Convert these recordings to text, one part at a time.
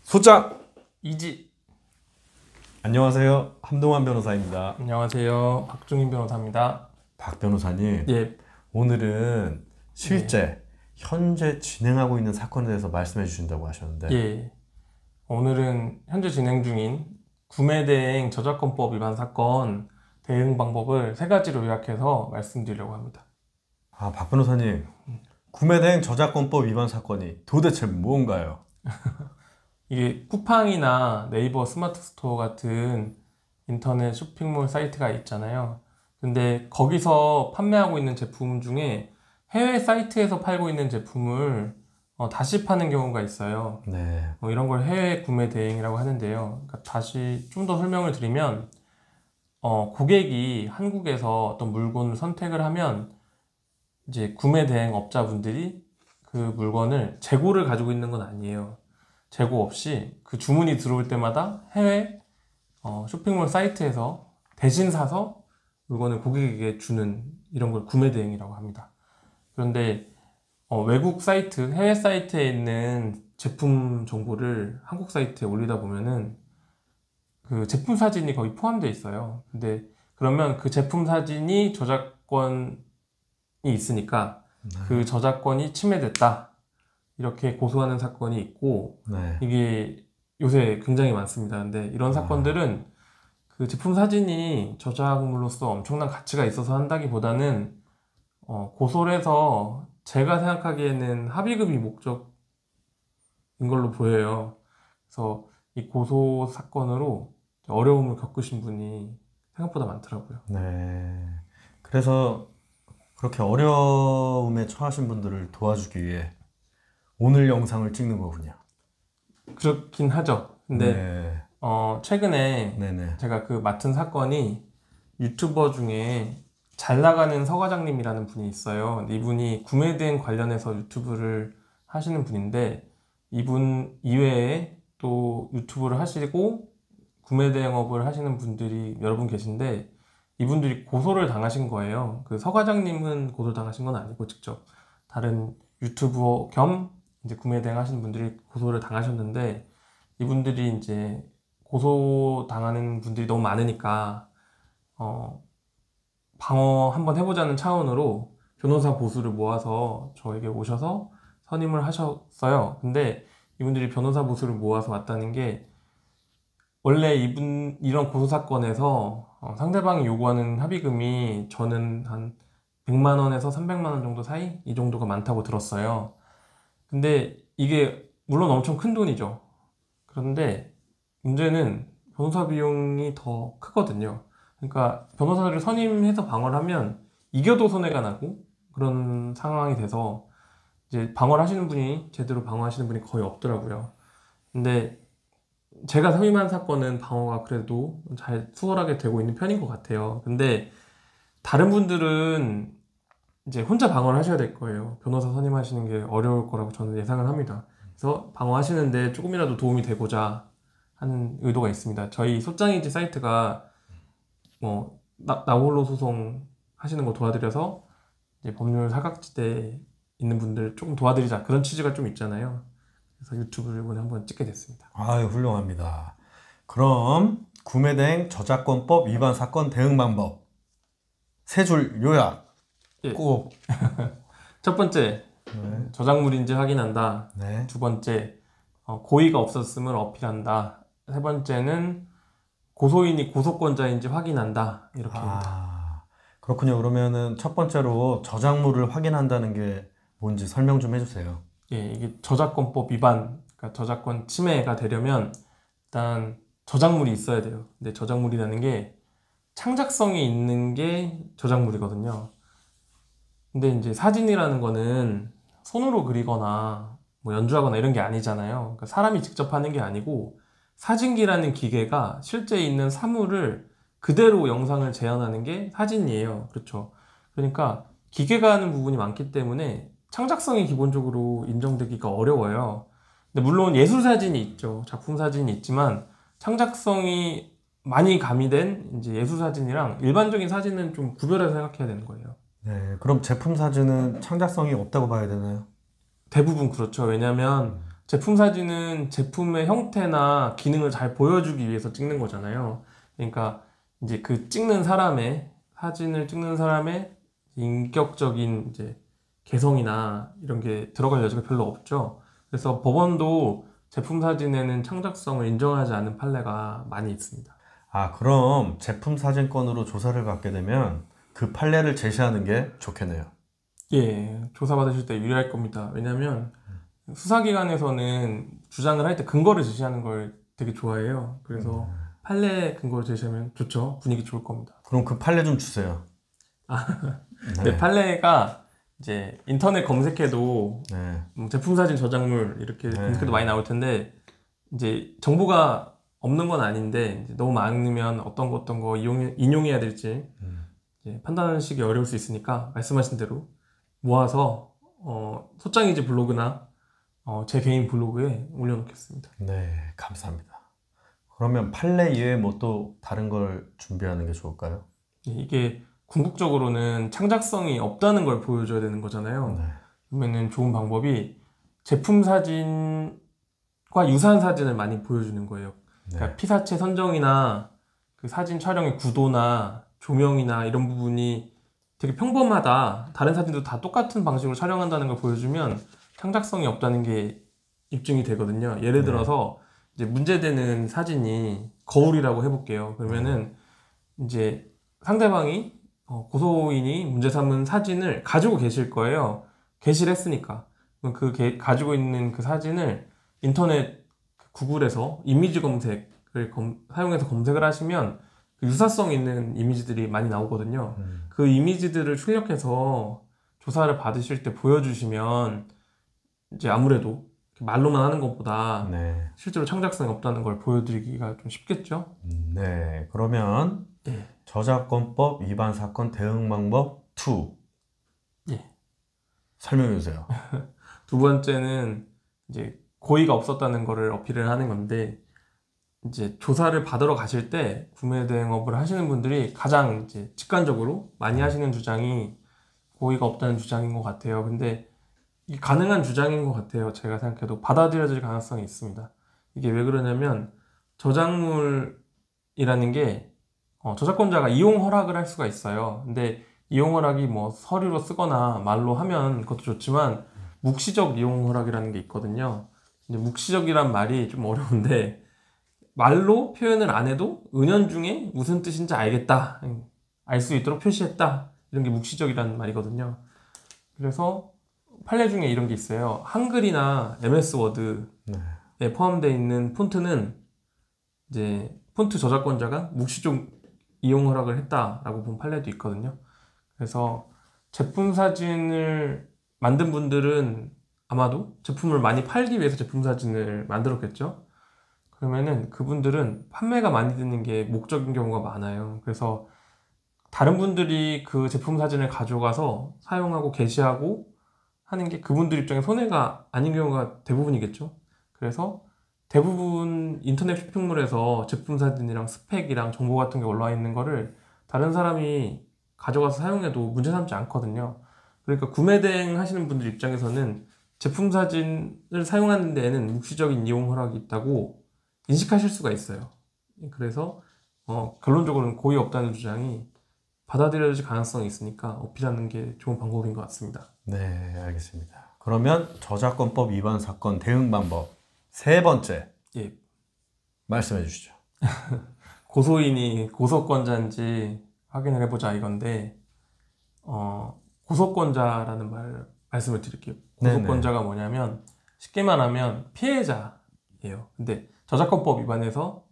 소장! 이지. 안녕하세요. 함동환 변호사입니다. 안녕하세요. 박종인 변호사입니다. 박 변호사님, 예. 오늘은 실제 현재 진행하고 있는 사건에 대해서 말씀해 주신다고 하셨는데 예. 오늘은 현재 진행 중인 구매대행 저작권법 위반 사건 대응 방법을 세 가지로 요약해서 말씀드리려고 합니다. 박 변호사님, 구매대행 저작권법 위반 사건이 도대체 뭔가요? 이게 쿠팡이나 네이버 스마트 스토어 같은 인터넷 쇼핑몰 사이트가 있잖아요. 근데 거기서 판매하고 있는 제품 중에 해외 사이트에서 팔고 있는 제품을 다시 파는 경우가 있어요. 네. 이런 걸 해외 구매 대행이라고 하는데요. 그러니까 다시 좀 더 설명을 드리면, 고객이 한국에서 어떤 물건을 선택을 하면 이제 구매 대행 업자분들이 그 물건을 재고를 가지고 있는 건 아니에요. 재고 없이 그 주문이 들어올 때마다 해외 쇼핑몰 사이트에서 대신 사서 물건을 고객에게 주는 이런 걸 구매 대행이라고 합니다. 그런데 외국 사이트, 해외 사이트에 있는 제품 정보를 한국 사이트에 올리다 보면은 그 제품 사진이 거기 포함되어 있어요. 근데 그러면 그 제품 사진이 저작권이 있으니까 그 저작권이 침해됐다. 이렇게 고소하는 사건이 있고, 네. 이게 요새 굉장히 많습니다. 근데 이런 사건들은 그 제품 사진이 저작물로서 엄청난 가치가 있어서 한다기보다는 고소를 해서 제가 생각하기에는 합의금이 목적인 걸로 보여요. 그래서 이 고소 사건으로 어려움을 겪으신 분이 생각보다 많더라고요. 네. 그래서 그렇게 어려움에 처하신 분들을 도와주기 위해 오늘 영상을 찍는 거군요. 그렇긴 하죠. 근데 네. 최근에 네네. 제가 그 맡은 사건이 유튜버 중에 잘 나가는 서 과장님이라는 분이 있어요. 이분이 구매대행 관련해서 유튜브를 하시는 분인데, 이분 이외에 또 유튜브를 하시고 구매대행업을 하시는 분들이 여러 분 계신데, 이분들이 고소를 당하신 거예요. 그 서 과장님은 고소를 당하신 건 아니고 직접 다른 유튜버 겸 이제 구매대행 하시는 분들이 고소를 당하셨는데, 이분들이 이제 고소 당하는 분들이 너무 많으니까 방어 한번 해보자는 차원으로 변호사 보수를 모아서 저에게 오셔서 선임을 하셨어요. 근데 이분들이 변호사 보수를 모아서 왔다는 게, 원래 이런 고소 사건에서 상대방이 요구하는 합의금이 저는 한 100만 원에서 300만 원 정도 사이? 이 정도가 많다고 들었어요. 근데 이게 물론 엄청 큰 돈이죠. 그런데 문제는 변호사 비용이 더 크거든요. 그러니까 변호사를 선임해서 방어를 하면 이겨도 손해가 나고 그런 상황이 돼서 이제 방어를 하시는 분이, 제대로 방어하시는 분이 거의 없더라고요. 근데 제가 선임한 사건은 방어가 그래도 잘 수월하게 되고 있는 편인 것 같아요. 근데 다른 분들은 이제 혼자 방어를 하셔야 될 거예요. 변호사 선임하시는 게 어려울 거라고 저는 예상을 합니다. 그래서 방어하시는데 조금이라도 도움이 되고자 하는 의도가 있습니다. 저희 소장이지 사이트가 나홀로 소송 하시는 거 도와드려서 이제 법률 사각지대에 있는 분들 조금 도와드리자, 그런 취지가 좀 있잖아요. 그래서 유튜브를 이번에 한번 찍게 됐습니다. 아유, 훌륭합니다. 그럼 구매대행 저작권법 위반 사건 대응 방법 세 줄 요약 예. 꼭. 첫 번째, 네. 저작물인지 확인한다. 네. 두 번째, 고의가 없었음을 어필한다. 세 번째는 고소인이 고소권자인지 확인한다. 이렇게 합니다. 그렇군요. 그러면은 첫 번째로 저작물을 확인한다는 게 뭔지 설명 좀 해주세요. 예, 이게 저작권법 위반, 그러니까 저작권 침해가 되려면 일단 저작물이 있어야 돼요. 근데 저작물이라는 게 창작성이 있는 게 저작물이거든요. 근데 이제 사진이라는 거는 손으로 그리거나 뭐 연주하거나 이런 게 아니잖아요. 그러니까 사람이 직접 하는 게 아니고, 사진기라는 기계가 실제 있는 사물을 그대로 영상을 재현하는 게 사진이에요. 그렇죠. 그러니까 기계가 하는 부분이 많기 때문에 창작성이 기본적으로 인정되기가 어려워요. 근데 물론 예술 사진이 있죠. 작품 사진이 있지만 창작성이 많이 가미된 이제 예술 사진이랑 일반적인 사진은 좀 구별해서 생각해야 되는 거예요. 네. 그럼 제품 사진은 창작성이 없다고 봐야 되나요? 대부분 그렇죠. 왜냐하면 제품 사진은 제품의 형태나 기능을 잘 보여주기 위해서 찍는 거잖아요. 그러니까 이제 그 찍는 사람의 사진을 찍는 사람의 인격적인 이제 개성이나 이런 게 들어갈 여지가 별로 없죠. 그래서 법원도 제품 사진에는 창작성을 인정하지 않는 판례가 많이 있습니다. 아, 그럼 제품 사진권으로 조사를 받게 되면 그 판례를 제시하는 게 좋겠네요. 예, 조사받으실 때 유리할 겁니다. 왜냐하면 수사기관에서는 주장을 할 때 근거를 제시하는 걸 되게 좋아해요. 그래서 판례 근거를 제시하면 좋죠. 분위기 좋을 겁니다. 그럼 그 판례 좀 주세요. 네, 판례가 이제 인터넷 검색해도 네. 제품 사진 저작물 이렇게 검색해도 많이 나올 텐데 이제 정보가 없는 건 아닌데 이제 너무 많으면 어떤 거 인용해야 될지 이제 판단하시기 어려울 수 있으니까 말씀하신 대로 모아서 소장이지 블로그나 제 개인 블로그에 올려놓겠습니다. 네, 감사합니다. 그러면 판례 이외에 뭐 또 다른 걸 준비하는 게 좋을까요? 이게 궁극적으로는 창작성이 없다는 걸 보여줘야 되는 거잖아요. 네. 그러면은 좋은 방법이 제품 사진과 유사한 사진을 많이 보여주는 거예요. 그러니까 네. 피사체 선정이나 그 사진 촬영의 구도나 조명이나 이런 부분이 되게 평범하다. 다른 사진도 다 똑같은 방식으로 촬영한다는 걸 보여주면 창작성이 없다는 게 입증이 되거든요. 예를 들어서 이제 문제되는 사진이 거울이라고 해볼게요. 그러면은 이제 상대방이 고소인이 문제 삼은 사진을 가지고 계실 거예요. 게시를 했으니까. 그럼 가지고 있는 그 사진을 인터넷 구글에서 이미지 검색을 사용해서 검색을 하시면 그 유사성 있는 이미지들이 많이 나오거든요. 그 이미지들을 출력해서 조사를 받으실 때 보여주시면 이제 아무래도 말로만 하는 것보다 네. 실제로 창작성이 없다는 걸 보여드리기가 좀 쉽겠죠? 네. 그러면 예. 저작권법 위반 사건 대응 방법 2. 예. 설명해 주세요. 두 번째는 이제 고의가 없었다는 거를 어필을 하는 건데 이제 조사를 받으러 가실 때 구매 대행업을 하시는 분들이 가장 이제 직관적으로 많이 하시는 주장이 고의가 없다는 주장인 것 같아요. 근데 이게 가능한 주장인 것 같아요. 제가 생각해도 받아들여질 가능성이 있습니다. 이게 왜 그러냐면 저작물이라는 게 저작권자가 이용 허락을 할 수가 있어요. 근데 이용 허락이 뭐 서류로 쓰거나 말로 하면 그것도 좋지만 묵시적 이용 허락이라는 게 있거든요. 근데 묵시적이란 말이 좀 어려운데 말로 표현을 안 해도 은연중에 무슨 뜻인지 알겠다, 알 수 있도록 표시했다, 이런 게 묵시적이라는 말이거든요. 그래서 판례 중에 이런 게 있어요. 한글이나 MS 워드에 포함되어 있는 폰트는 이제 폰트 저작권자가 묵시적 이용 허락을 했다라고 본 판례도 있거든요. 그래서 제품 사진을 만든 분들은 아마도 제품을 많이 팔기 위해서 제품 사진을 만들었겠죠. 그러면은 그분들은 판매가 많이 되는 게 목적인 경우가 많아요. 그래서 다른 분들이 그 제품 사진을 가져가서 사용하고 게시하고 하는 게 그분들 입장에 손해가 아닌 경우가 대부분이겠죠. 그래서 대부분 인터넷 쇼핑몰에서 제품 사진이랑 스펙이랑 정보 같은 게 올라와 있는 거를 다른 사람이 가져가서 사용해도 문제 삼지 않거든요. 그러니까 구매 대행 하시는 분들 입장에서는 제품 사진을 사용하는 데에는 묵시적인 이용 허락이 있다고 인식하실 수가 있어요. 그래서 결론적으로는 고의 없다는 주장이 받아들여질 가능성이 있으니까 어필하는 게 좋은 방법인 것 같습니다. 네, 알겠습니다. 그러면 저작권법 위반 사건 대응 방법 세 번째 예, 말씀해 주시죠. 고소인이 고소권자인지 확인을 해보자 이건데 고소권자라는 말씀을 드릴게요. 고소권자가 뭐냐면 쉽게 말하면 피해자예요. 근데 저작권법 위반해서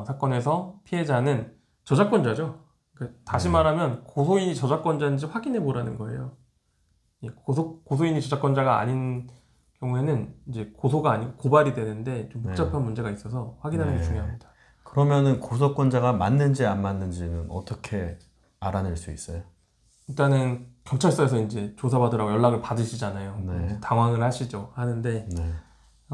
사건에서 피해자는 저작권자죠. 그러니까 다시 말하면 고소인이 저작권자인지 확인해 보라는 거예요. 고소인이 저작권자가 아닌 경우에는 이제 고소가 아니고 고발이 되는데 좀 복잡한 문제가 있어서 확인하는 게 중요합니다. 그러면은 고소권자가 맞는지 안 맞는지는 어떻게 알아낼 수 있어요? 일단은 경찰서에서 이제 조사받으라고 연락을 받으시잖아요. 네. 당황을 하시죠. 하는데 네.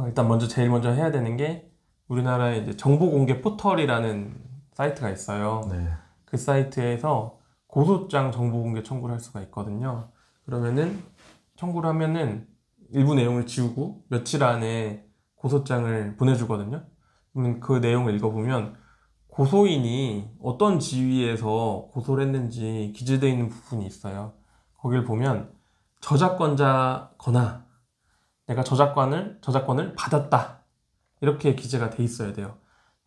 일단 제일 먼저 해야 되는 게 우리나라에 이제 정보공개 포털이라는 사이트가 있어요. 네. 그 사이트에서 고소장 정보공개 청구를 할 수가 있거든요. 그러면은 청구를 하면은 일부 내용을 지우고 며칠 안에 고소장을 보내주거든요. 그러면 그 내용을 읽어보면 고소인이 어떤 지위에서 고소를 했는지 기재되어 있는 부분이 있어요. 거길 보면 저작권자거나 내가 저작권을 받았다 이렇게 기재가 돼 있어야 돼요.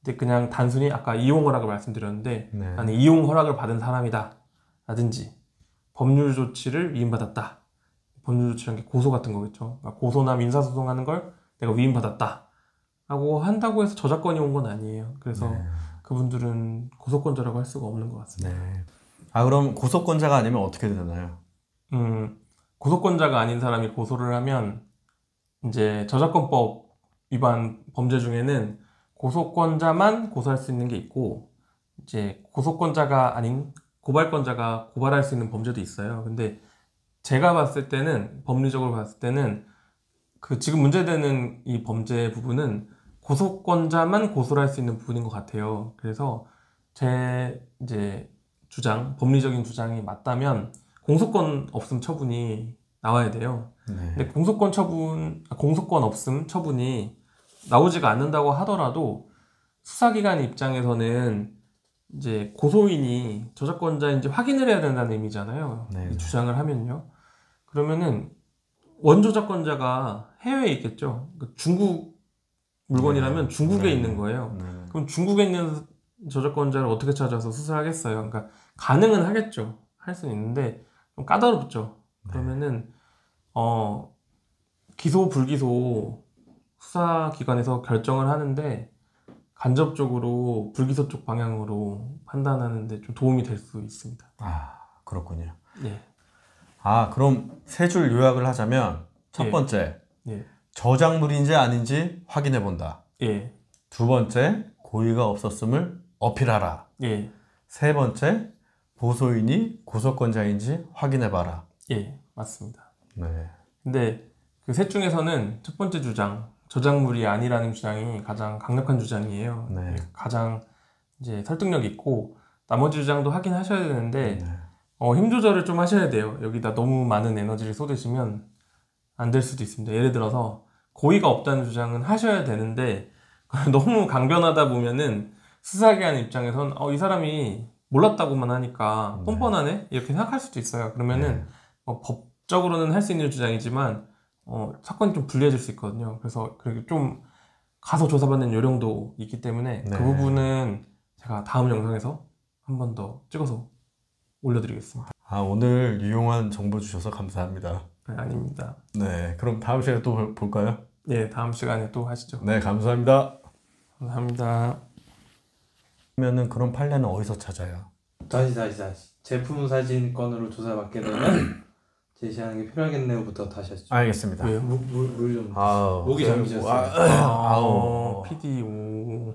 근데 그냥 단순히 아까 이용 허락을 말씀드렸는데 네. 나는 이용 허락을 받은 사람이다 라든지 법률 조치를 위임받았다. 법률 조치라는 게 고소 같은 거겠죠. 그러니까 고소나 민사소송하는 걸 내가 위임받았다 라고 한다고 해서 저작권이 온 건 아니에요. 그래서 네. 그분들은 고소권자라고 할 수가 없는 것 같습니다. 네. 아, 그럼 고소권자가 아니면 어떻게 되나요? 고소권자가 아닌 사람이 고소를 하면 이제 저작권법 위반 범죄 중에는 고소권자만 고소할 수 있는 게 있고 이제 고소권자가 아닌 고발권자가 고발할 수 있는 범죄도 있어요. 근데 제가 봤을 때는 법리적으로 봤을 때는 그 지금 문제되는 이 범죄 부분은 고소권자만 고소를 할 수 있는 부분인 것 같아요. 그래서 제 이제 법리적인 주장이 맞다면 공소권 없음 처분이 나와야 돼요. 네. 근데 공소권 없음 처분이 나오지가 않는다고 하더라도 수사기관 입장에서는 이제 고소인이 저작권자인지 확인을 해야 된다는 의미잖아요. 네. 이 주장을 하면요. 그러면은 원저작권자가 해외에 있겠죠. 그러니까 중국 물건이라면 중국에 네. 있는 거예요. 네. 그럼 중국에 있는 저작권자를 어떻게 찾아서 수사하겠어요? 그러니까 가능은 하겠죠. 할 수는 있는데 좀 까다롭죠. 그러면은 기소 불기소 수사기관에서 결정을 하는데 간접적으로 불기소 쪽 방향으로 판단하는데 좀 도움이 될 수 있습니다. 아, 그렇군요. 예. 아, 그럼 세 줄 요약을 하자면 첫 예. 번째, 예. 저작물인지 아닌지 확인해 본다. 예. 두 번째, 고의가 없었음을 어필하라. 예. 세 번째, 고소인이 고소권자인지 확인해 봐라. 예. 맞습니다. 네. 근데 그 셋 중에서는 첫 번째 주장, 저작물이 아니라는 주장이 가장 강력한 주장이에요. 네. 가장 이제 설득력 있고 나머지 주장도 확인하셔야 되는데 네. 힘 조절을 좀 하셔야 돼요. 여기다 너무 많은 에너지를 쏟으시면 안 될 수도 있습니다. 예를 들어서 고의가 없다는 주장은 하셔야 되는데 너무 강변하다 보면은 수사기관 입장에선 이 사람이 몰랐다고만 하니까 네. 뻔뻔하네 이렇게 생각할 수도 있어요. 그러면은 법적으로는 할 수 있는 주장이지만 사건이 좀 불리해질 수 있거든요. 그래서 그렇게 좀 가서 조사받는 요령도 있기 때문에 네. 그 부분은 제가 다음 영상에서 한 번 더 찍어서 올려드리겠습니다. 아, 오늘 유용한 정보 주셔서 감사합니다. 네, 아닙니다. 네, 그럼 다음 시간에 또 볼까요? 네, 다음 시간에 또 하시죠. 네, 감사합니다. 감사합니다. 그러면은 그런 판례는 어디서 찾아요? 다시 제품 사진건으로 조사받게 되면 제시하는 게 필요하겠네요부터 다시 하시죠. 알겠습니다. 왜요? 물 좀. 아우, 목이 잠기셨어요. 아우. PD 오.